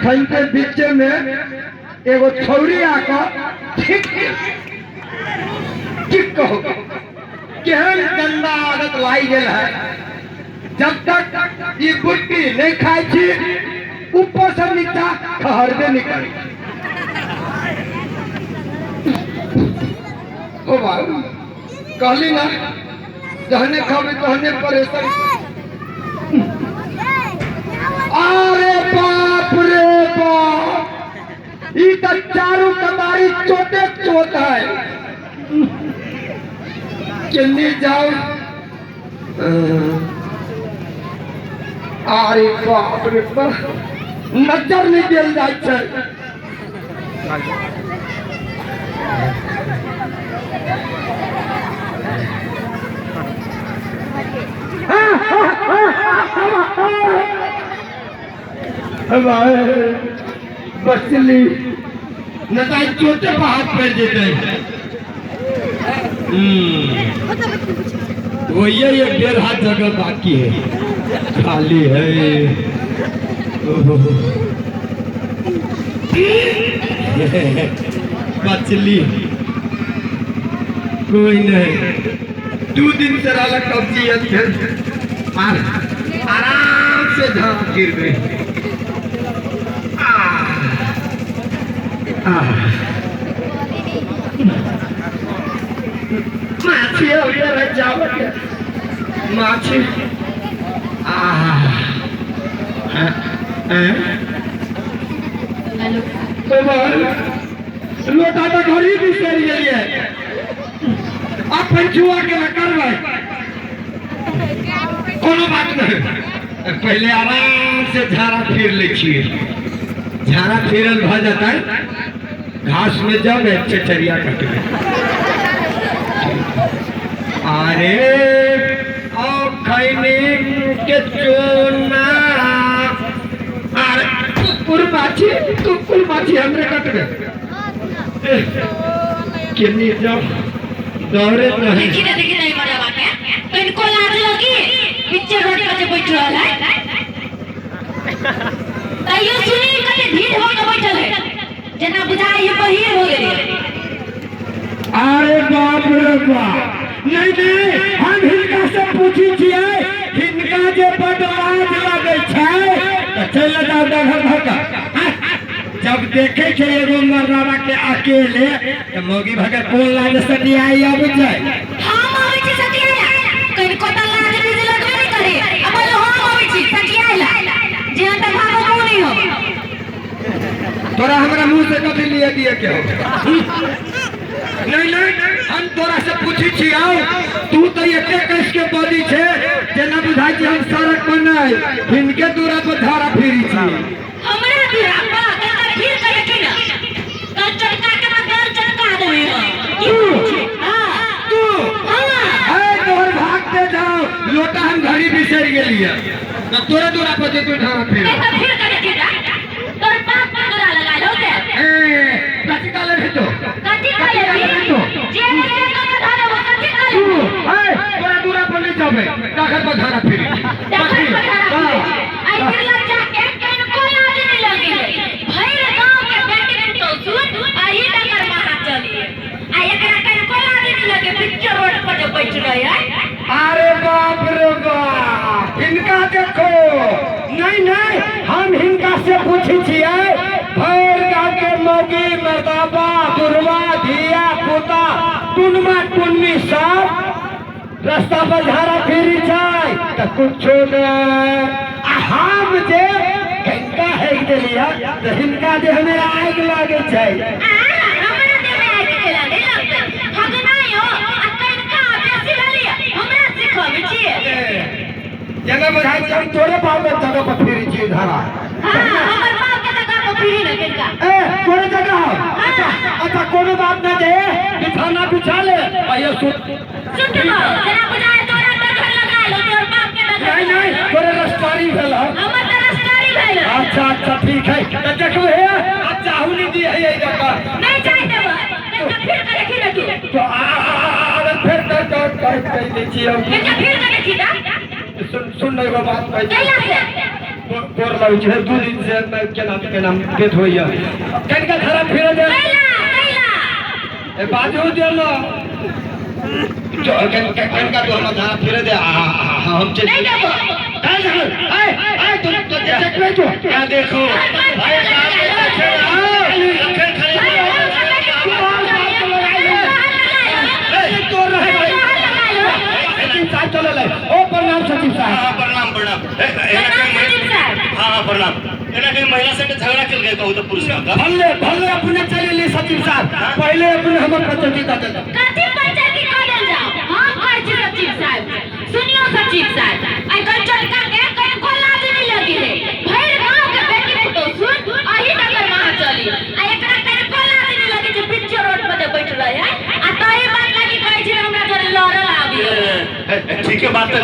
अखन के बीच में एगो छौरी आकर ठीक ठीक कहो केहन गंदा आदत लाई गेल है। जब तक ये गुट्टी नहीं खाई थी ऊपर से नीचा ठहरबे नहीं करी। हो बाबू कहली ना जहने खावे तहने परेशान। अरे बाप रे बाप ये तो चारों कबारी चोटे चोट है। चलनी जाओ अरे बाप रे बाप नजर नहीं दिल जाए। बचली नताई चोटे पर हाथ पैर देते वही एक 1.5 हाथ जगह बाकी है खाली है। बचली कोई नहीं 2 दिन से रहा कब्जियत है आराम से झाँक गिर गई। माछी माछी लोटा तो घर ही बिसर गई है। अब पंचुआ के न करवे कोनो बात नहीं। पहले आराम से झाड़ा फिर ले छिए। झाड़ा फिरल भ जाता है घास में जब चचरिया कट गए। अरे खैनी के चोना अरे कुल माछी हमरे कट गए। किन्नी जब दौड़े तो देखी नहीं मरा बाटे तो इनको लाज लगी पिक्चर रोड पे बैठो है तैयो सुनी कते भीड़ हो के बैठल है जना बुझाई ये बहिर हो गेली। अरे बाप रे बाप नहीं हम हिनका से पूछी छिए हिनका जे बड लाज लागे छै त चल जाओ घर भगा। जब देखे छे एगो मरनावा के अकेले त मोगी भगा कोन लाज से दियाई अब जाय। हम आवे छी सटिया कहीं को त लाज भी लगबे नहीं करे अब हम आवे छी सटिया जे अंदर भागो नहीं हो। तोरा हमरा मुंह से कथि लिए दिए के हो। नहीं हम तोरा से पूछी छी आओ तू तो एके कस के बॉडी छे जेना बुझाई छी हम सड़क पर नहीं हिनके दूरा पर धारा फिरी छी। हमरा दूरा पर कता फिर करे कि ना तो चटका के ना घर चटका देबे तू हां तोर भागते जाओ लोटा हम घड़ी बिसर गेलिए त तोरा दूरा पर जे तू धारा फिर फिर करे कि ना तोर बाप पर दूरा लगा लो के कथि काले भेटो कथि काले भेटो जे ने का धारा वो कथि काले तोरा दूरा पर नहीं जाबे दाखर पर धारा फिरी दाखर पर धारा आई बिरला जाके कहीं को लाज नहीं लगे भैर गांव के बेटी तो सुन आई डगर मारा चलिए आई एकरा कहीं को लाज नहीं लगे पिक्चर रोड पर जो बैठ रहे है। अरे बाप रे बाप इनका देखो नहीं हम हिनका से पूछी छिए भैर गांव के मौगी मर्दाबा दुर्वा धिया पुता टुनमा टुन्नी सब रास्ता पर झाड़ा फिरी जाए त कुछो न हम जे हिनका है देलिया त हिनका जे हमरा आग लागे छै। हमरा दे में आग लागे लगता भगनायो आ कनका बेसी भलिया हमरा सिखावे छिए जगह बुझाई छी हम तोरे पाव में जगह पर फिरी छी धारा। हां हमर बाप के जगह पर फिरी न कनका तोरे जगह अच्छा कोनो बात ना दे बिछाना बिछा ले आइए सुन जना बुझाए तोरा घर लगा लो तोर बाप के नहीं तोरे रस्तारी भेल हमर त रस्तारी भेल। अच्छा ठीक है त देखो हे अच्छा हुनी दी है ये जगह नहीं जाए देब फिर करे कि रखी तो फिर कह लीजिए फिर करे कि ना सुन एगो बात कह कैला से कोर लाउ छै 2 दिन से मैं के नाम डेथ होइया कनका खरा फिर दे ए बाजू देलो जो कनका तो हम धारा फिर दे हम चल नहीं देबो ए तुम तो देख ले जो क्या देखो भाई चलो ले ओ प्रणाम सचिव साहब प्रणाम प्रणाम हाँ प्रणाम एना कहीं महिला से झगड़ा चल गए कहू तो पुरुष का भले भले अपने चले ले सचिव साहब पहले अपने हमर पंचायती का दे कथी पंचायती कर देल जाओ हम कहै छी सचिव साहब सुनियो सचिव साहब आई कंचन का के कहीं कोला नहीं लगी रे भैर गांव के बेटी पुतो सुन आही डगर वहां चली आ एकरा कहीं कोला नहीं लगी जे पिक्चर रोड पर बैठ रहे है आ तई बात लगी कहै छी हमरा घर लड़ल आबी ठीक है बात है